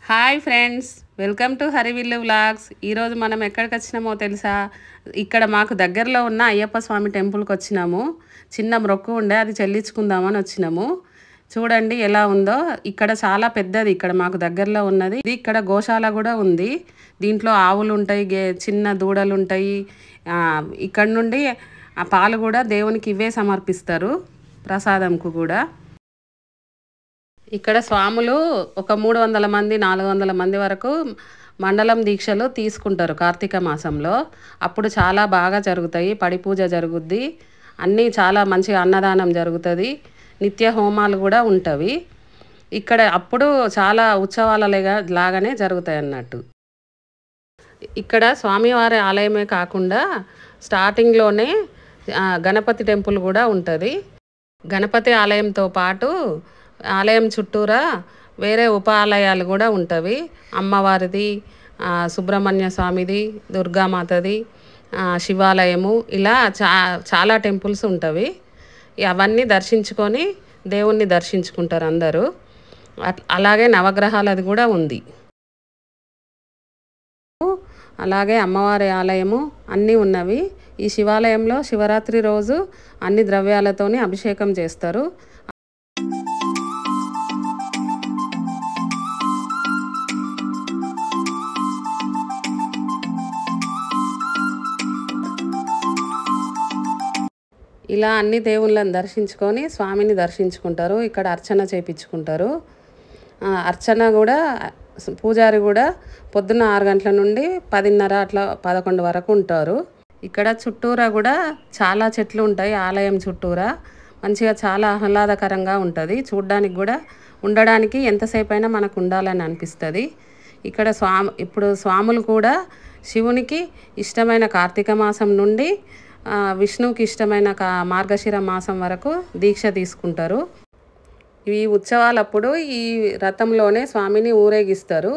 Hi friends, welcome to Harivillu vlogs. ఈరోజు మనం ఎక్కడికి వచ్చినామో తెలుసా? ఇక్కడ మాకు దగ్గరలో ఉన్న అయ్యప్ప స్వామి టెంపుల్కి వచ్చినాము. చిన్న మొక్కు ఉండే, అది చెల్లించుకుందామని వచ్చినాము. చూడండి ఎలా ఉందో. ఇక్కడ చాలా పెద్దది, ఇక్కడ మాకు దగ్గరలో ఉన్నది. ఇది ఇక్కడ గోశాల కూడా ఉంది. దీంట్లో ఆవులు ఉంటాయి, చిన్న దూడలు ఉంటాయి. ఇక్కడ నుండి ఆ పాలు కూడా దేవునికి ఇవే సమర్పిస్తారు, ప్రసాదంకు కూడా. ఇక్కడ స్వాములు ఒక 300 మంది 400 మంది వరకు మండలం దీక్షలు తీసుకుంటారు కార్తీక మాసంలో. అప్పుడు చాలా బాగా జరుగుతాయి, పడి పూజ జరుగుద్ది, అన్నీ చాలా మంచిగా అన్నదానం జరుగుతుంది, నిత్య హోమాలు కూడా ఉంటవి. ఇక్కడ అప్పుడు చాలా ఉత్సవాల లాగానే జరుగుతాయి అన్నట్టు. ఇక్కడ స్వామివారి ఆలయమే కాకుండా స్టార్టింగ్లోనే గణపతి టెంపుల్ కూడా ఉంటుంది. గణపతి ఆలయంతో పాటు ఆలయం చుట్టూరా వేరే ఉప ఆలయాలు కూడా ఉంటవి. అమ్మవారిది, సుబ్రహ్మణ్య స్వామిది, దుర్గామాతది, శివాలయము, ఇలా చాలా టెంపుల్స్ ఉంటవి. అవన్నీ దర్శించుకొని దేవుణ్ణి దర్శించుకుంటారు అందరూ. అలాగే నవగ్రహాలది కూడా ఉంది. అలాగే అమ్మవారి ఆలయము అన్నీ ఉన్నవి. ఈ శివాలయంలో శివరాత్రి రోజు అన్ని ద్రవ్యాలతోని అభిషేకం చేస్తారు. ఇలా అన్ని దేవుళ్ళని దర్శించుకొని స్వామిని దర్శించుకుంటారు. ఇక్కడ అర్చన చేయించుకుంటారు. అర్చన కూడా పూజారి కూడా పొద్దున్న 6 గంటల నుండి 10:30 అట్లా 11 వరకు ఉంటారు. ఇక్కడ చుట్టూరా కూడా చాలా చెట్లు ఉంటాయి. ఆలయం చుట్టూరా మంచిగా చాలా ఆహ్లాదకరంగా ఉంటుంది. చూడ్డానికి కూడా, ఉండడానికి ఎంతసేపు అయినా మనకు ఉండాలని అనిపిస్తుంది. ఇక్కడ ఇప్పుడు స్వాములు కూడా శివునికి ఇష్టమైన కార్తీక మాసం నుండి విష్ణువుకి ఇష్టమైన మార్గశిర మాసం వరకు దీక్ష తీసుకుంటారు. ఈ ఉత్సవాలప్పుడు ఈ రథంలోనే స్వామిని ఊరేగిస్తారు.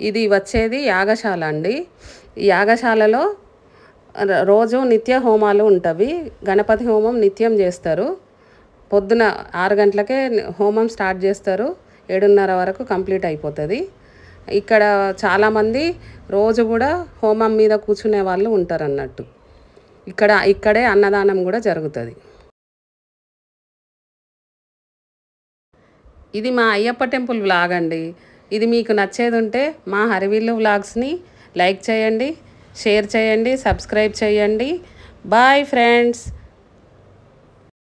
ఇది వచ్చేది యాగశాల అండి. ఈ యాగశాలలో రోజు నిత్య హోమాలు ఉంటవి. గణపతి హోమం నిత్యం చేస్తారు. పొద్దున 6 గంటలకే హోమం స్టార్ట్ చేస్తారు, 7:30 వరకు కంప్లీట్ అయిపోతుంది. ఇక్కడ చాలామంది రోజు కూడా హోమం మీద కూర్చునే వాళ్ళు ఉంటారు అన్నట్టు. ఇక్కడే అన్నదానం కూడా జరుగుతుంది. ఇది మా అయ్యప్ప టెంపుల్ వ్లాగ్ అండి. ఇది మీకు నచ్చేది ఉంటే మా హరివిల్లు వ్లాగ్స్ని లైక్ చేయండి, షేర్ చేయండి, సబ్స్క్రైబ్ చేయండి. Bye friends.